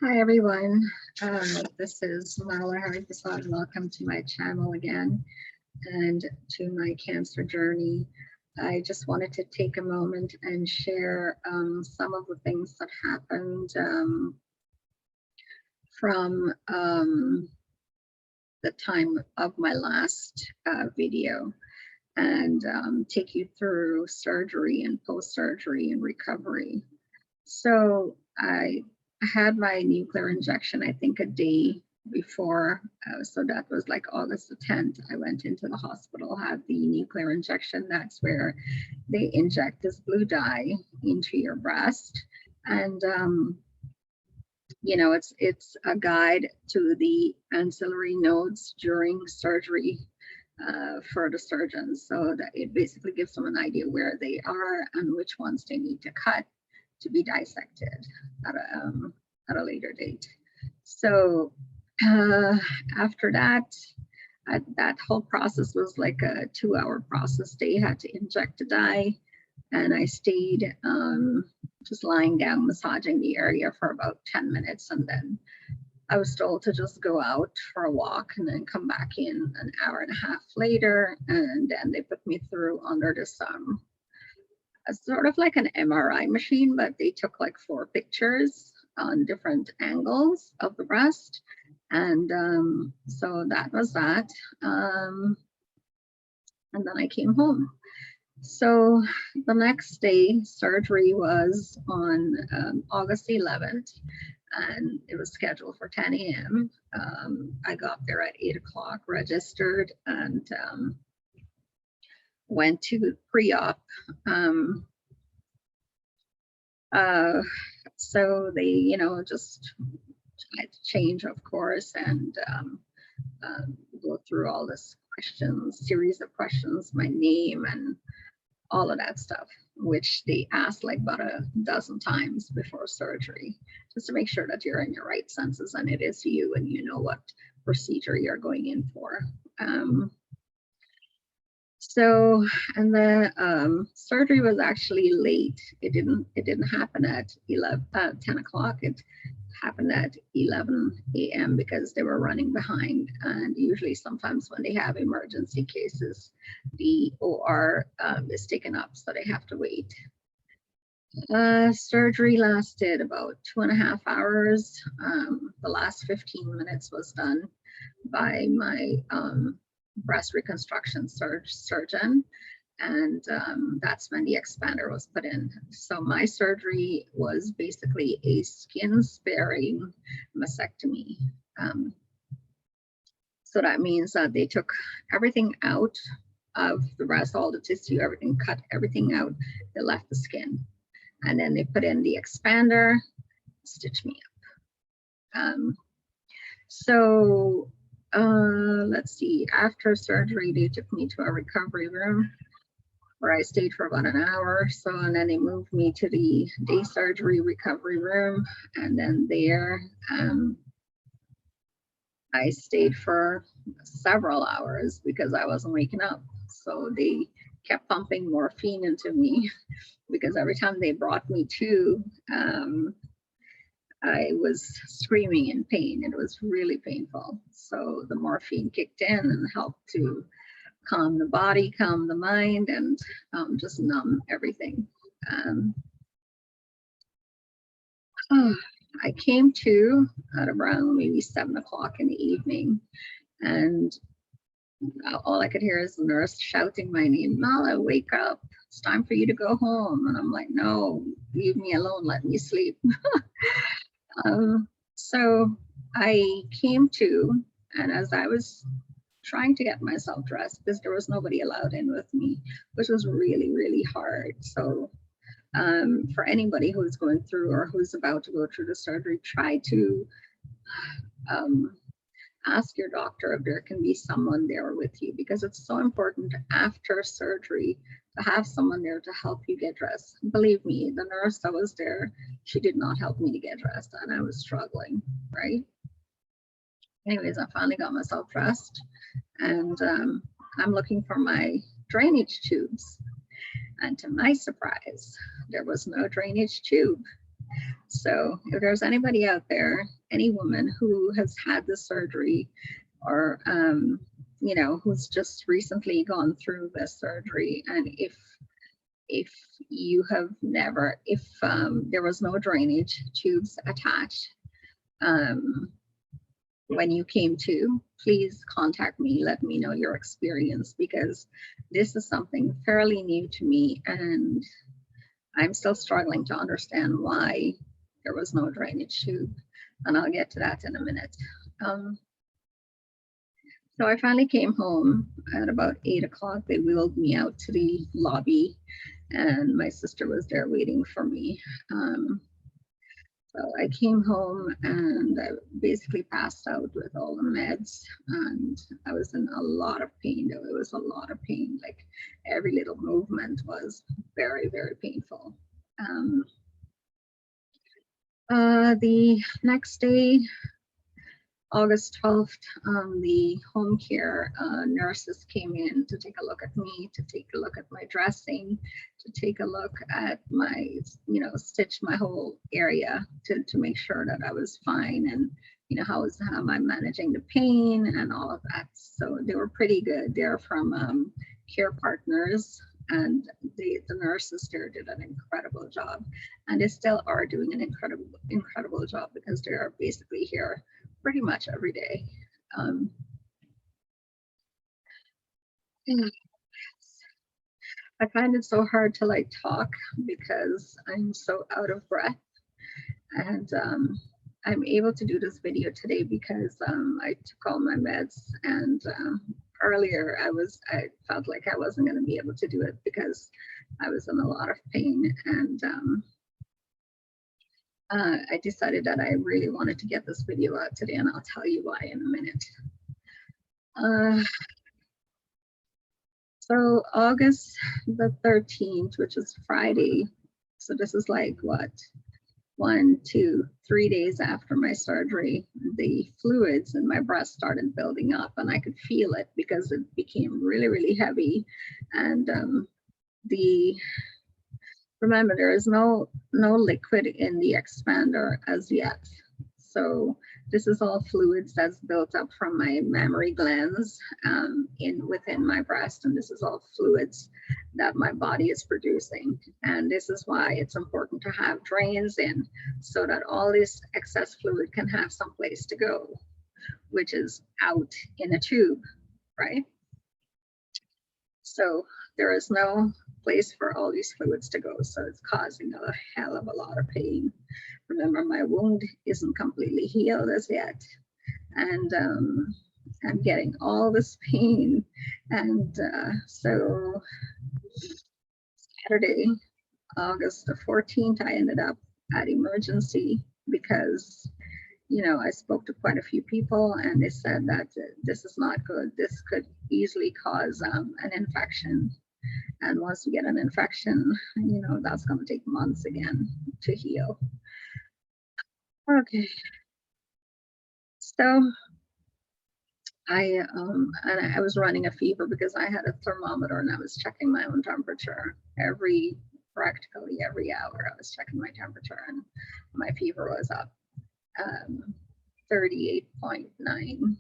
Hi everyone, this is Marla Harry-Prasad. Welcome to my channel again and to my cancer journey. I just wanted to take a moment and share some of the things that happened from the time of my last video and take you through surgery and post-surgery and recovery. So I had my nuclear injection, I think a day before. So that was like August the 10th. I went into the hospital, had the nuclear injection. That's where they inject this blue dye into your breast. And, you know, it's a guide to the ancillary nodes during surgery for the surgeons. So that it basically gives them an idea where they are and which ones they need to cut to be dissected at a later date. So after that, that whole process was like a 2-hour process. They had to inject a dye, and I stayed just lying down, massaging the area for about 10 minutes, and then I was told to just go out for a walk and then come back in an hour and a half later, and then they put me through under this sort of like an MRI machine, but they took like 4 pictures on different angles of the breast. And so that was that. And then I came home. So the next day, surgery was on August 11th, and it was scheduled for 10 a.m. I got there at 8 o'clock, registered, and went to pre-op. So they, you know, just tried to change, of course, and go through all this series of questions, my name and all of that stuff, which they asked like about a dozen times before surgery, just to make sure that you're in your right senses and it is you and you know what procedure you're going in for. So, and the surgery was actually late. It didn't happen at 10 o'clock. It happened at 11 a.m. because they were running behind. And usually sometimes when they have emergency cases, the OR is taken up, so they have to wait. Surgery lasted about 2.5 hours. The last 15 minutes was done by my breast reconstruction surgeon, and that's when the expander was put in. So my surgery was basically a skin sparing mastectomy. So that means that they took everything out of the breast, all the tissue, everything, cut everything out, they left the skin, and then they put in the expander, stitch me up. Let's see, after surgery, they took me to a recovery room where I stayed for about an hour or so, and then they moved me to the day surgery recovery room, and then there I stayed for several hours because I wasn't waking up. So they kept pumping morphine into me because every time they brought me to, I was screaming in pain. It was really painful. So the morphine kicked in and helped to calm the body, calm the mind, and just numb everything. I came to at around maybe 7 o'clock in the evening, and all I could hear is the nurse shouting my name, "Mala, wake up. It's time for you to go home." And I'm like, "No, leave me alone. Let me sleep." So I came to, and as I was trying to get myself dressed, because there was nobody allowed in with me, which was really, really hard. So for anybody who's going through or who's about to go through the surgery, try to ask your doctor if there can be someone there with you, because it's so important after surgery to have someone there to help you get dressed. Believe me, the nurse that was there, she did not help me to get dressed, and I was struggling, right? Anyways, I finally got myself dressed, and I'm looking for my drainage tubes. And to my surprise, there was no drainage tube. So if there's anybody out there, any woman who has had the surgery, or who's just recently gone through the surgery, and if you have never, if there was no drainage tubes attached when you came to, please contact me. Let me know your experience, because this is something fairly new to me, and I'm still struggling to understand why there was no drainage tube, and I'll get to that in a minute. So I finally came home at about 8 o'clock. They wheeled me out to the lobby, and my sister was there waiting for me. So I came home and I basically passed out with all the meds, and I was in a lot of pain. Though it was a lot of pain. Like every little movement was very, very painful. The next day, August 12th, the home care nurses came in to take a look at me, to take a look at my dressing, to take a look at my, stitch my whole area to make sure that I was fine, and, how am I managing the pain and all of that. So they were pretty good. They're from Care Partners, and the nurses there did an incredible job, and they still are doing an incredible job, because they are basically here pretty much every day. I find it so hard to talk because I'm so out of breath, and I'm able to do this video today because I took all my meds, and earlier I felt like I wasn't going to be able to do it because I was in a lot of pain, and I decided that I really wanted to get this video out today, and I'll tell you why in a minute. So August the 13th, which is Friday, so this is like what, 1, 2, 3 days after my surgery, the fluids in my breast started building up, and I could feel it because it became really, really heavy. And remember, there is no liquid in the expander as yet. So this is all fluids that's built up from my mammary glands within my breast, and this is all fluids that my body is producing. And this is why it's important to have drains in, so that all this excess fluid can have some place to go, which is out in a tube, right? So there is no place for all these fluids to go, so it's causing a hell of a lot of pain. Remember, my wound isn't completely healed as yet, and I'm getting all this pain. And so Saturday, August the 14th, I ended up at emergency because, I spoke to quite a few people, and they said that this is not good. This could easily cause an infection. And once you get an infection, that's going to take months again to heal. Okay. So I was running a fever because I had a thermometer, and I was checking my own temperature practically every hour. I was checking my temperature, and my fever was up 38.9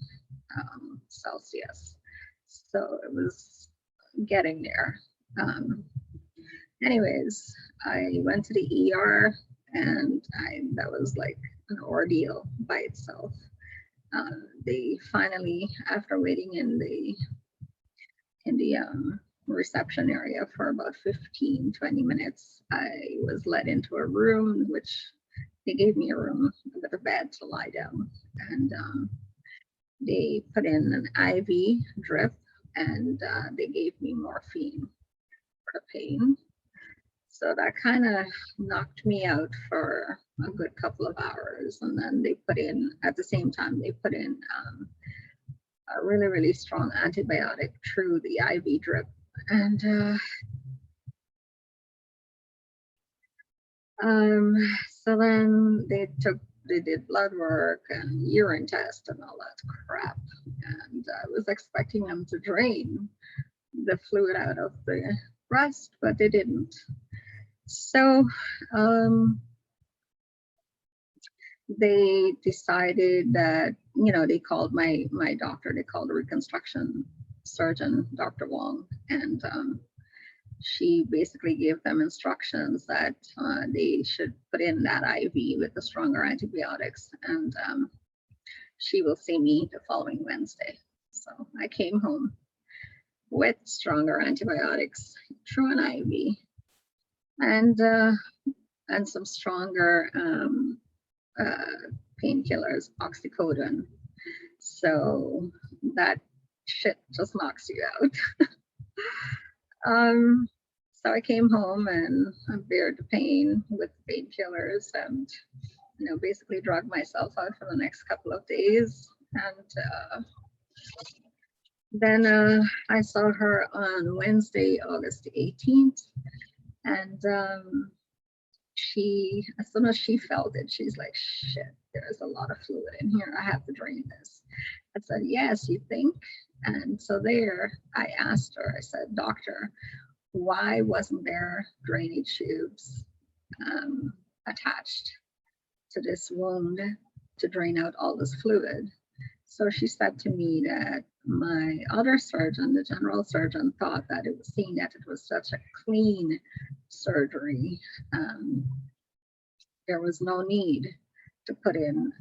Celsius. So it was getting there. Anyways, I went to the ER, and that was like an ordeal by itself. They finally, after waiting in the reception area for about 15-20 minutes, I was led into a room, which they gave me a room with a bed to lie down, and they put in an IV drip, and they gave me morphine for the pain. So that kind of knocked me out for a good couple of hours. And then they put in, at the same time, they put in a really, really strong antibiotic through the IV drip. And so then they did blood work and urine test and all that crap. And I was expecting them to drain the fluid out of the breast, but they didn't. So they decided that, they called my doctor, they called the reconstruction surgeon, Dr. Wong, and she basically gave them instructions that they should put in that IV with the stronger antibiotics, and she will see me the following Wednesday. So I came home with stronger antibiotics through an IV, and some stronger painkillers, oxycodone. So that shit just knocks you out. So I came home and I bared the pain with painkillers, and basically drugged myself out for the next couple of days. And then I saw her on Wednesday, August 18th, and as soon as she felt it, she's like, shit, there's a lot of fluid in here. I have to drain this. I said, yes, you think? And so there, I asked her, I said, doctor, why wasn't there drainage tubes attached to this wound to drain out all this fluid? So she said to me that my other surgeon, the general surgeon, thought that it was seeing that it was such a clean surgery. There was no need to put in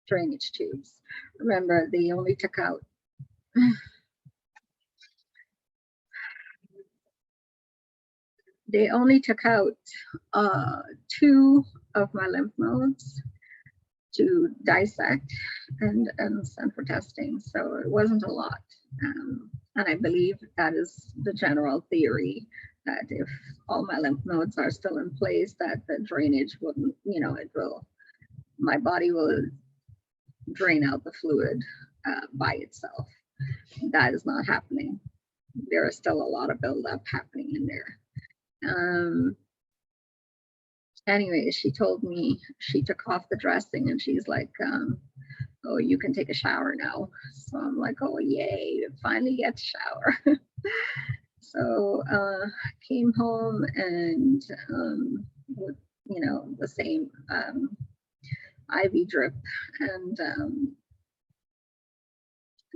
drainage tubes. Remember, they only took out two of my lymph nodes to dissect and send for testing. So it wasn't a lot. And I believe that is the general theory, that if all my lymph nodes are still in place, that the drainage wouldn't, my body will drain out the fluid by itself. That is not happening. There is still a lot of buildup happening in there. Anyway, she told me she took off the dressing and she's like, oh, you can take a shower now. So I'm like, oh, yay, finally get to shower. So I came home and with, the same IV drip, and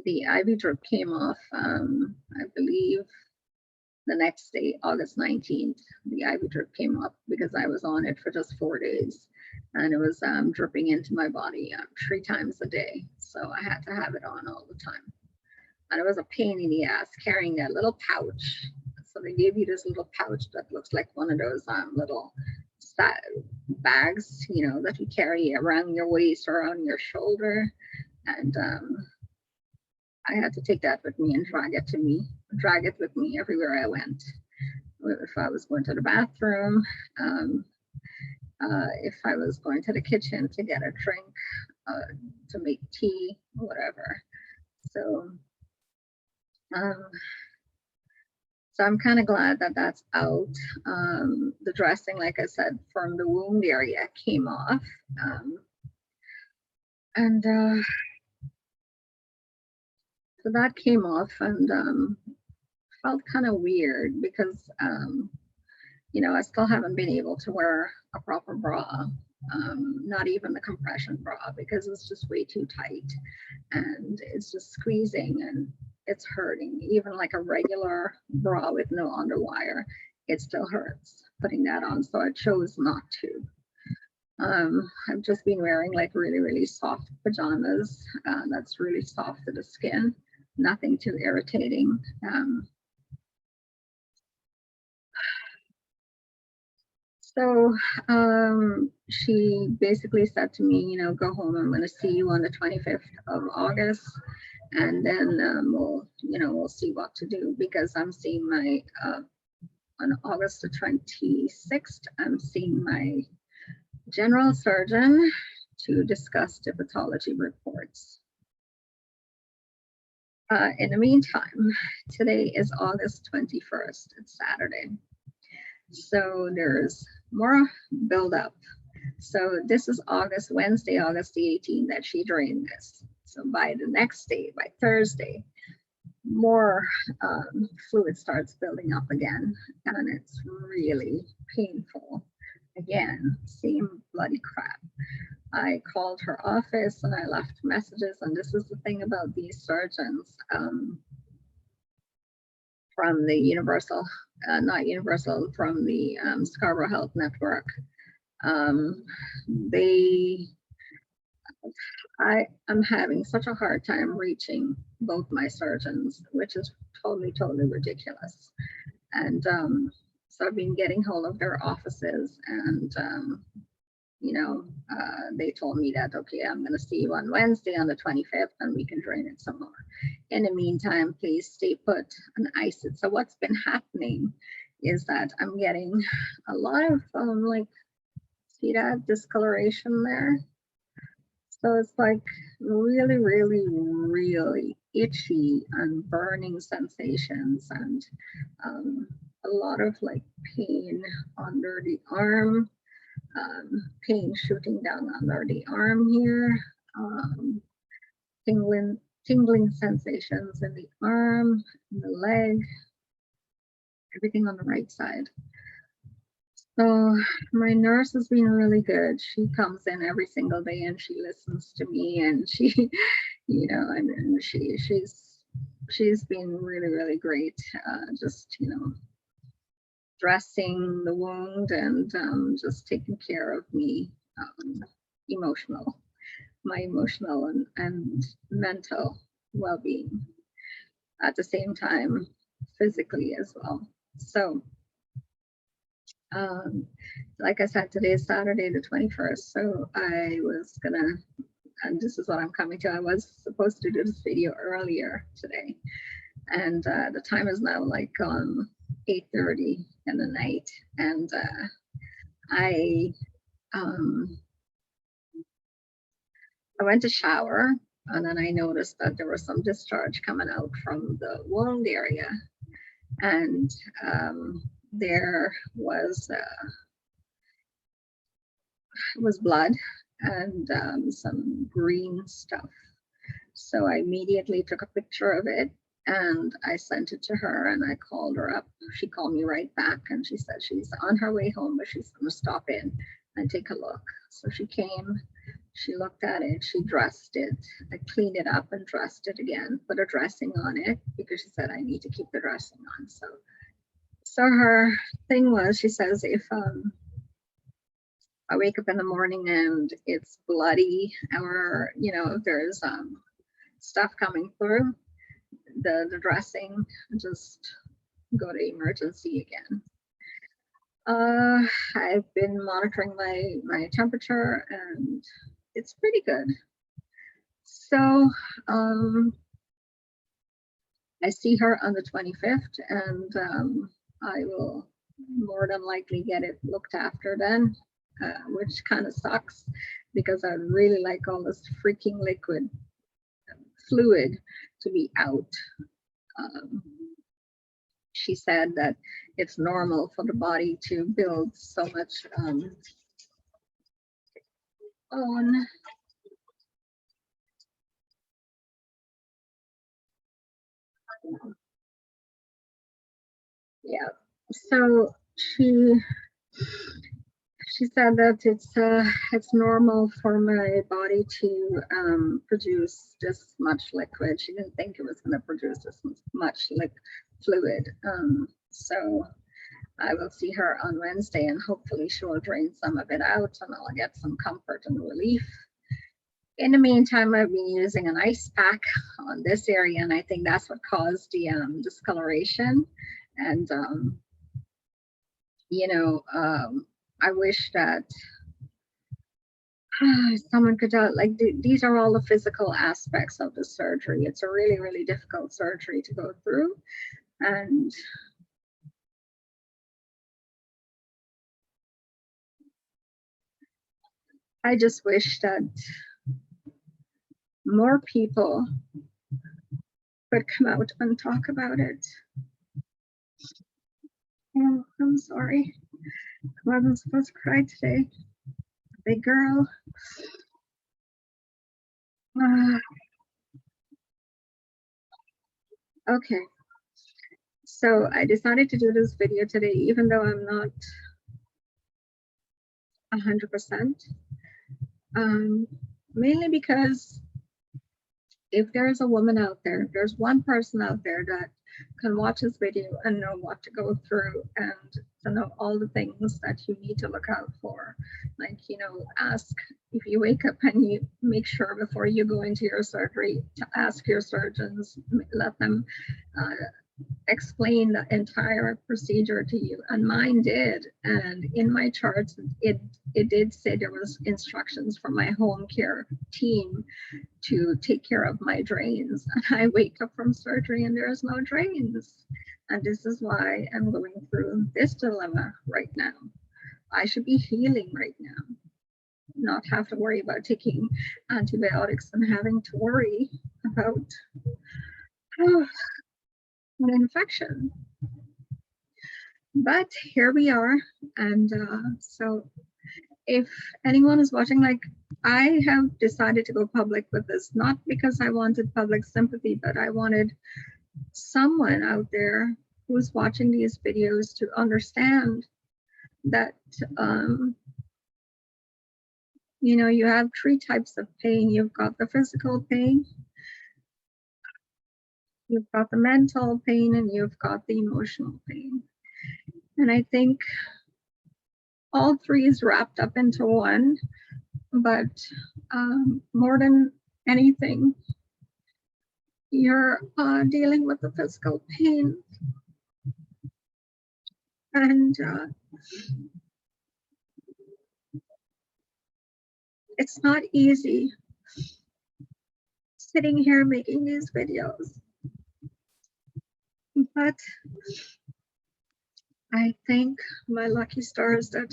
the IV drip came off, I believe, the next day, August 19th. The IV drip came up because I was on it for just 4 days, and it was dripping into my body 3 times a day. So I had to have it on all the time. And it was a pain in the ass carrying that little pouch. So they gave you this little pouch that looks like one of those little bags, that you carry around your waist or on your shoulder. And I had to take that with me and drag it with me everywhere I went. If I was going to the bathroom, if I was going to the kitchen to get a drink, to make tea, whatever. So I'm kind of glad that that's out. The dressing, like I said, from the wound area came off. And so that came off, and felt kind of weird because, I still haven't been able to wear a proper bra, not even the compression bra, because it's just way too tight and it's just squeezing and it's hurting. Even like a regular bra with no underwire, it still hurts putting that on. So I chose not to. I've just been wearing like really, really soft pajamas that's really soft to the skin, nothing too irritating. So she basically said to me, go home. I'm going to see you on the 25th of August, and then we'll see what to do, because I'm seeing on August the 26th, I'm seeing my general surgeon to discuss the pathology reports. In the meantime, today is August 21st. It's Saturday. So there's more buildup. So this is Wednesday, August the 18th, that she drained this. So by the next day, by Thursday, more fluid starts building up again, and it's really painful. I again, same bloody crap. I called her office and I left messages, and this is the thing about these surgeons from the Universal, not Universal, from the Scarborough Health Network. I am having such a hard time reaching both my surgeons, which is totally ridiculous. And so I've been getting hold of their offices, and they told me that, okay, I'm going to see you on Wednesday on the 25th and we can drain it some more. In the meantime, please stay put and ice it. So what's been happening is that I'm getting a lot of like, see that discoloration there? So it's like really itchy and burning sensations, and a lot of like pain under the arm, pain shooting down under the arm here, tingling sensations in the arm, in the leg, everything on the right side. So my nurse has been really good. She comes in every single day and she listens to me, and she, and she's been really great. Just dressing the wound and just taking care of me, my emotional and mental well-being at the same time, physically as well. So like I said, today is Saturday the 21st, so I was gonna, and this is what I'm coming to, I was supposed to do this video earlier today, and the time is now like 8:30 in the night, and I went to shower, and then I noticed that there was some discharge coming out from the wound area, and there was blood and some green stuff. So I immediately took a picture of it and I sent it to her, and I called her up. She called me right back, and she said she's on her way home, but she's going to stop in and take a look. So she came, she looked at it, she dressed it, I cleaned it up and dressed it again, put a dressing on it because she said I need to keep the dressing on. So her thing was, she says, if I wake up in the morning and it's bloody, or if there's stuff coming through the dressing, just go to emergency again. I've been monitoring my temperature and it's pretty good. So I see her on the 25th, and I will more than likely get it looked after then, which kind of sucks because I really like all this freaking fluid to be out. She said that it's normal for the body to build so much bone. Yeah, so she said that it's normal for my body to produce this much liquid. She didn't think it was going to produce this much fluid. So I will see her on Wednesday, and hopefully she will drain some of it out and I'll get some comfort and relief. In the meantime, I've been using an ice pack on this area, and I think that's what caused the discoloration. And I wish that someone could tell, like, these are all the physical aspects of the surgery. It's a really difficult surgery to go through, and I just wish that more people could come out and talk about it. Oh, I'm sorry. I wasn't supposed to cry today. Big girl. Okay. So I decided to do this video today, even though I'm not 100%. Mainly because if there's a woman out there, if there's one person out there that can watch this video and know what to go through and to know all the things that you need to look out for, like, ask if you wake up and you make sure before you go into your surgery to ask your surgeons, let them explain the entire procedure to you, and mine did. And in my charts, it did say there was instructions from my home care team to take care of my drains. And I wake up from surgery and there's no drains. And this is why I'm going through this dilemma right now. I should be healing right now, not have to worry about taking antibiotics and having to worry about an infection. But here we are. And so if anyone is watching, like, I have decided to go public with this, not because I wanted public sympathy, but I wanted someone out there who's watching these videos to understand that, you have three types of pain. You've got the physical pain, you've got the mental pain, and you've got the emotional pain. And I think all three is wrapped up into one, but more than anything, you're dealing with the physical pain. And it's not easy sitting here making these videos, but I thank my lucky stars that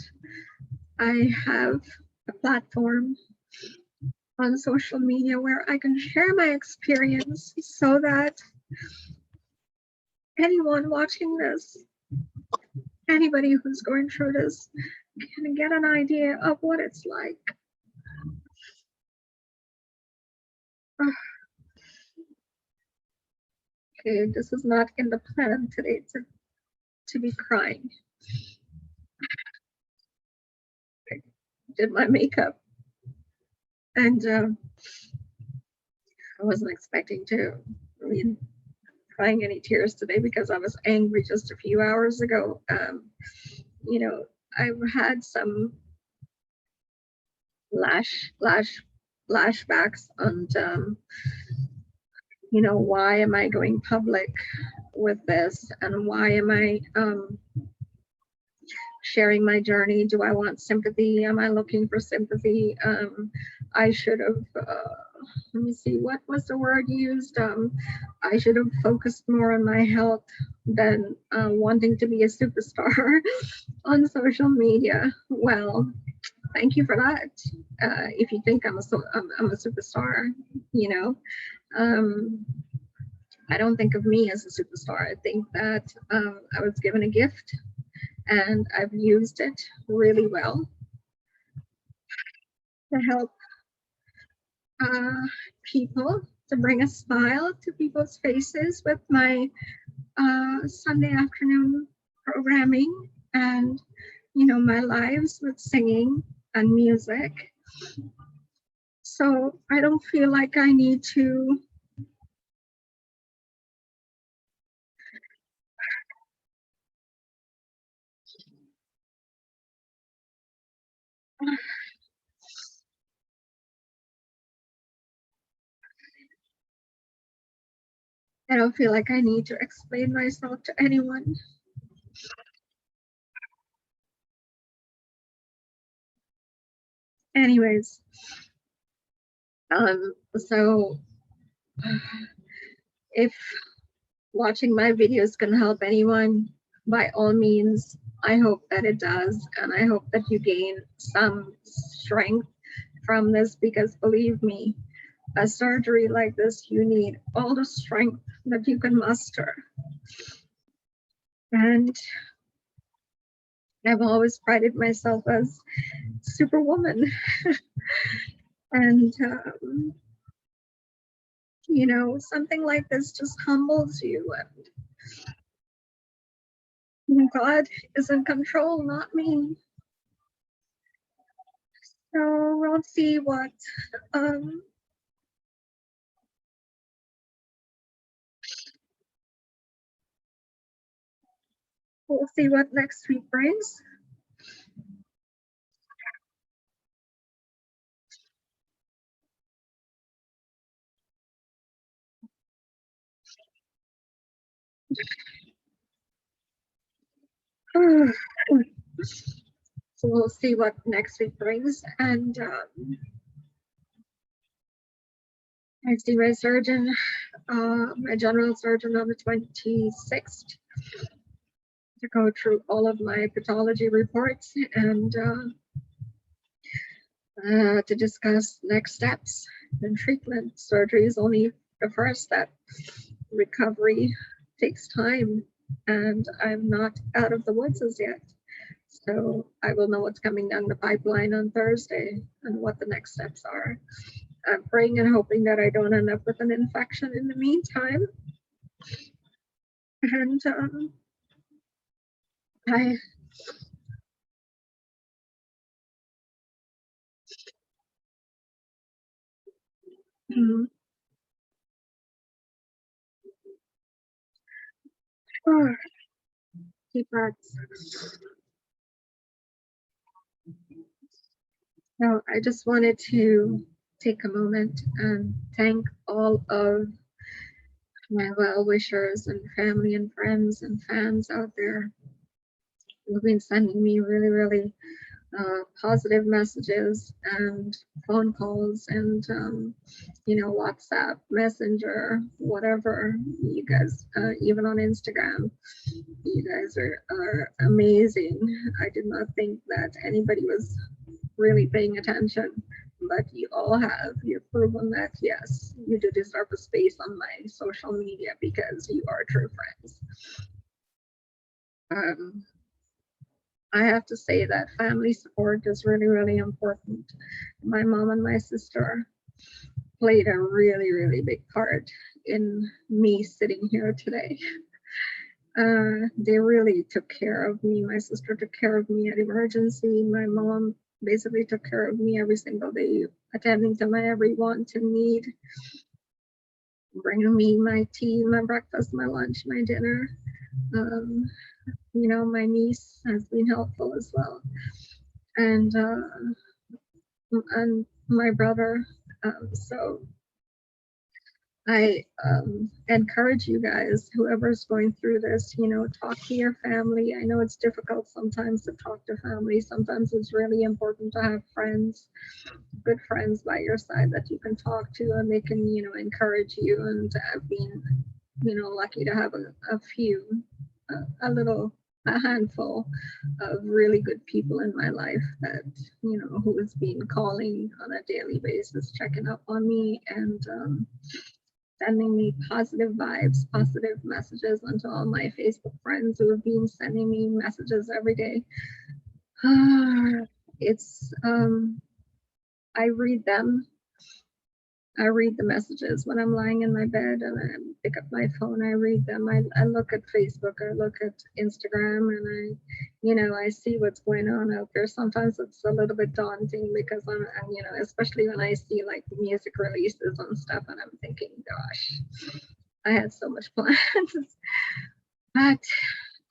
I have a platform on social media where I can share my experience so that anyone watching this, anybody who's going through this, can get an idea of what it's like. Okay, this is not in the plan today to be crying. I did my makeup, and I wasn't expecting to really crying any tears today because I was angry just a few hours ago. I've had some flashbacks on why am I going public with this, and why am I sharing my journey? Do I want sympathy? Am I looking for sympathy? I should have let me see, what was the word used? I should have focused more on my health than wanting to be a superstar on social media. Well, thank you for that. If you think I'm a superstar, I don't think of me as a superstar. I think that I was given a gift and I've used it really well to help people, to bring a smile to people's faces with my Sunday afternoon programming and my lives with singing and music. So I don't feel like I need to explain myself to anyone. Anyways, so if watching my videos can help anyone, by all means, I hope that it does. And I hope that you gain some strength from this, because believe me, a surgery like this, you need all the strength that you can muster. And I've always prided myself as superwoman. And something like this just humbles you, and God is in control, not me. So we'll see what um we'll see what next week brings. So we'll see what next week brings. And I see my surgeon, my general surgeon on the 26th to go through all of my pathology reports and to discuss next steps and treatment. Surgery is only the first step. Recovery takes time, and I'm not out of the woods as yet. So I will know what's coming down the pipeline on Thursday and what the next steps are. I'm praying and hoping that I don't end up with an infection in the meantime. And I, oh, deep breaths. So I just wanted to take a moment and thank all of my well wishers and family and friends and fans out there who've been sending me really, really positive messages and phone calls and WhatsApp, Messenger, whatever. You guys, even on Instagram, you guys are amazing. I did not think that anybody was really paying attention, but you all have. You've proven that yes, you do deserve a space on my social media because you are true friends. Um, I have to say that family support is really, really important. My mom and my sister played a really, really big part in me sitting here today. They really took care of me. My sister took care of me at emergency. My mom basically took care of me every single day, attending to my every want and need, bringing me my tea, my breakfast, my lunch, my dinner. Um, my niece has been helpful as well. And my brother. So I encourage you guys, whoever's going through this, talk to your family. I know it's difficult sometimes to talk to family. Sometimes it's really important to have friends, good friends by your side that you can talk to and they can, encourage you. And I've been, lucky to have a few, a handful of really good people in my life that, who has been calling on a daily basis, checking up on me and, sending me positive vibes, positive messages, and to all my Facebook friends who have been sending me messages every day. It's I read them. I read the messages when I'm lying in my bed and I pick up my phone. I read them. I look at Facebook. I look at Instagram, and I see what's going on out there. Sometimes it's a little bit daunting because especially when I see like music releases and stuff, and I'm thinking, gosh, I had so much plans, but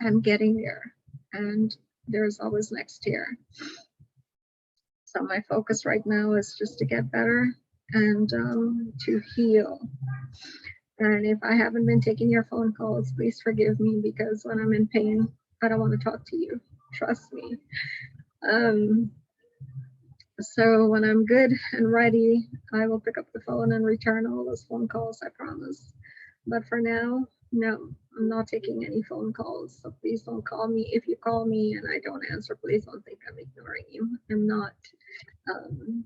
I'm getting there, and there's always next year. So my focus right now is just to get better and to heal. And if I haven't been taking your phone calls, please forgive me because when I'm in pain, I don't want to talk to you. Trust me. Um, so when I'm good and ready, I will pick up the phone and return all those phone calls, I promise. But for now, no, I'm not taking any phone calls. So please don't call me. If you call me and I don't answer, please don't think I'm ignoring you. I'm not. Um,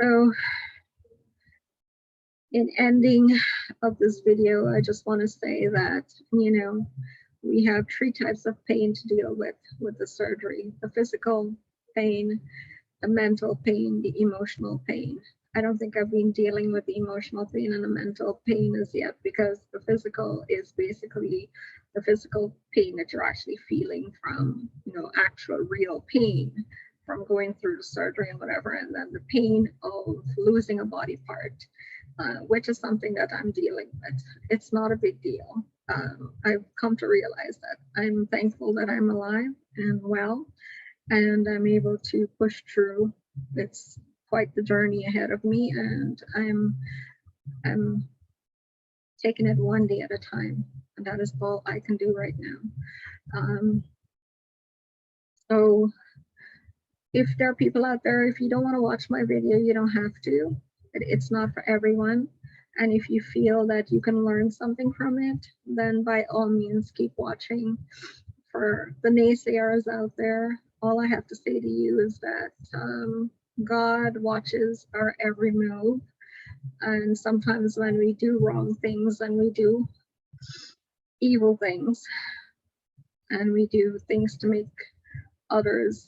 so in ending of this video, I just want to say that, we have three types of pain to deal with the surgery: the physical pain, the mental pain, the emotional pain. I don't think I've been dealing with the emotional pain and the mental pain as yet because the physical is basically the physical pain that you're actually feeling from, you know, actual real pain from going through the surgery and whatever, and then the pain of losing a body part, which is something that I'm dealing with. It's not a big deal. I've come to realize that I'm thankful that I'm alive and well, and I'm able to push through. It's quite the journey ahead of me, and I'm taking it one day at a time, and that is all I can do right now. So if there are people out there, if you don't want to watch my video, you don't have to. It's not for everyone. And if you feel that you can learn something from it, then by all means keep watching. For the naysayers out there, all I have to say to you is that God watches our every move. And sometimes when we do wrong things and we do evil things and we do things to make others,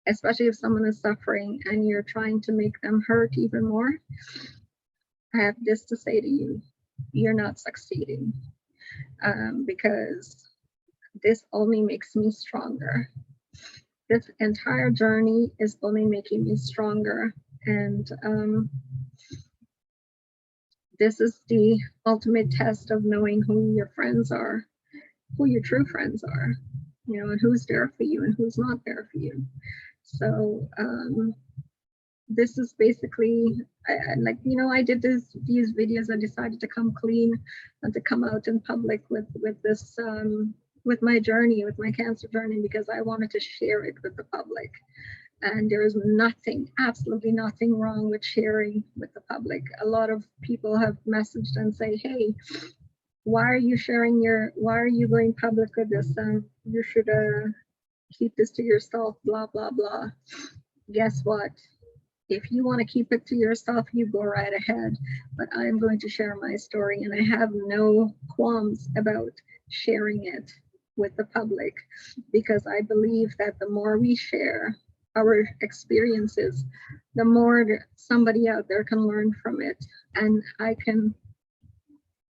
especially if someone is suffering and you're trying to make them hurt even more, I have this to say to you: you're not succeeding, because this only makes me stronger. This entire journey is only making me stronger, and this is the ultimate test of knowing who your friends are, who your true friends are, you know, and who's there for you and who's not there for you. So this is basically, like, you know, I did these videos. I decided to come clean and to come out in public with this with my journey, with my cancer journey, because I wanted to share it with the public. And there is nothing, absolutely nothing wrong with sharing with the public. A lot of people have messaged and say, hey, why are you sharing why are you going public with this? You should keep this to yourself, blah, blah, blah. Guess what? If you want to keep it to yourself, you go right ahead. But I'm going to share my story, and I have no qualms about sharing it with the public, because I believe that the more we share our experiences, the more somebody out there can learn from it. And I can,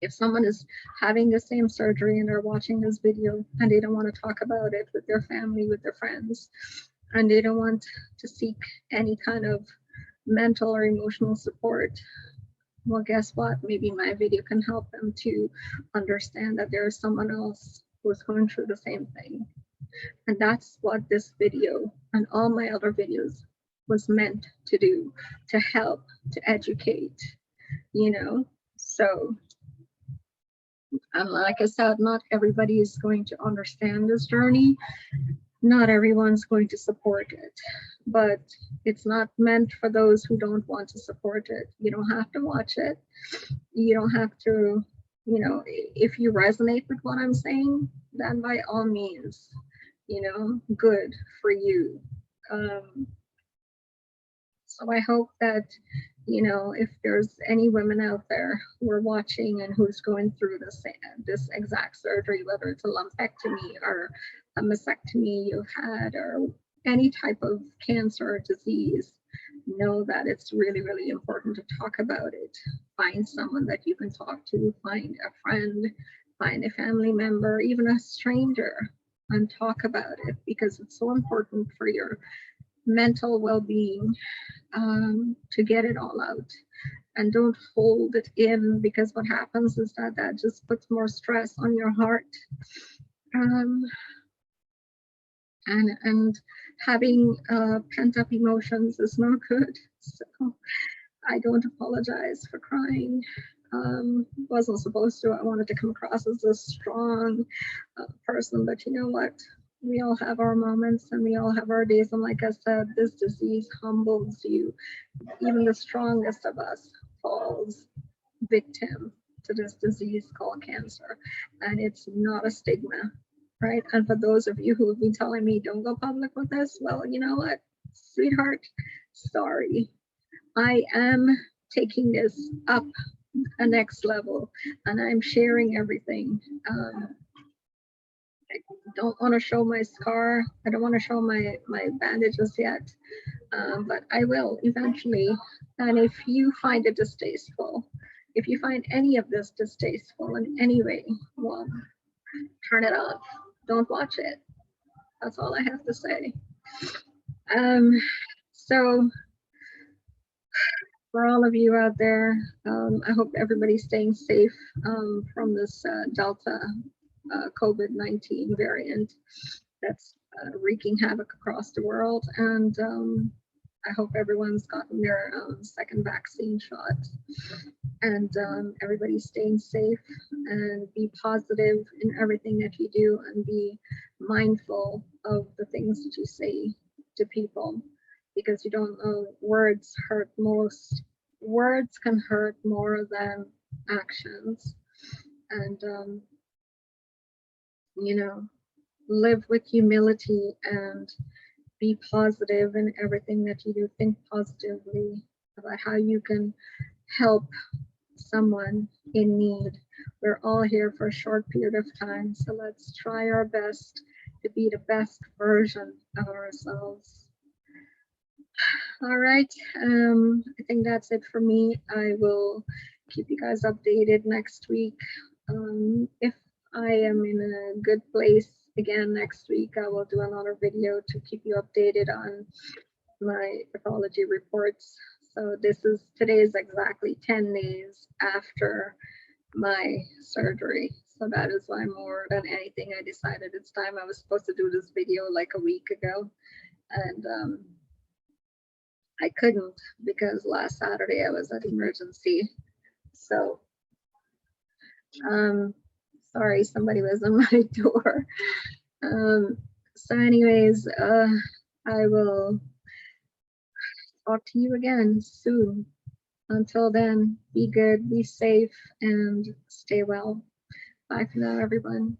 if someone is having the same surgery and they're watching this video and they don't want to talk about it with their family, with their friends, and they don't want to seek any kind of mental or emotional support, well, guess what? Maybe my video can help them to understand that there is someone else who's going through the same thing. And that's what this video and all my other videos was meant to do, to help, to educate, you know. So, and like I said, not everybody is going to understand this journey. Not everyone's going to support it, but it's not meant for those who don't want to support it. You don't have to watch it. You don't have to, you know, if you resonate with what I'm saying, then by all means, you know, good for you. So I hope that, you know, if there's any women out there who are watching and who's going through this exact surgery, whether it's a lumpectomy or a mastectomy you've had, or any type of cancer or disease, know that it's really, really important to talk about it. Find someone that you can talk to, find a friend, find a family member, even a stranger, and talk about it, because it's so important for your mental well-being, to get it all out. And don't hold it in, because what happens is that just puts more stress on your heart. And having pent-up emotions is no good. So I don't apologize for crying. Wasn't supposed to. I wanted to come across as a strong person, but you know what? We all have our moments and we all have our days. And like I said, this disease humbles you. Even the strongest of us falls victim to this disease called cancer. And it's not a stigma, right? And for those of you who have been telling me don't go public with this, well, you know what, sweetheart, sorry. I am taking this up a next level, and I'm sharing everything. I don't want to show my scar. I don't want to show my bandages yet, but I will eventually. And if you find it distasteful, If you find any of this distasteful in any way, well, turn it off. Don't watch it. That's all I have to say. So for all of you out there, I hope everybody's staying safe from this Delta COVID-19 variant that's wreaking havoc across the world. And I hope everyone's gotten their second vaccine shot. And everybody's staying safe, and be positive in everything that you do, and be mindful of the things that you say to people, because you don't know, words hurt most. Words can hurt more than actions. And you know, live with humility and be positive in everything that you do. Think positively about how you can help someone in need. We're all here for a short period of time, so let's try our best to be the best version of ourselves. All right, I think that's it for me. I will keep you guys updated next week. If I am in a good place again next week, I will do another video to keep you updated on my pathology reports. So today is exactly 10 days after my surgery. So that is why, more than anything, I decided it's time. I was supposed to do this video like a week ago, and I couldn't because last Saturday I was at emergency. So sorry, somebody was on my door. So anyways, I will talk to you again soon. Until then, be good, be safe, and stay well. Bye for now, everyone.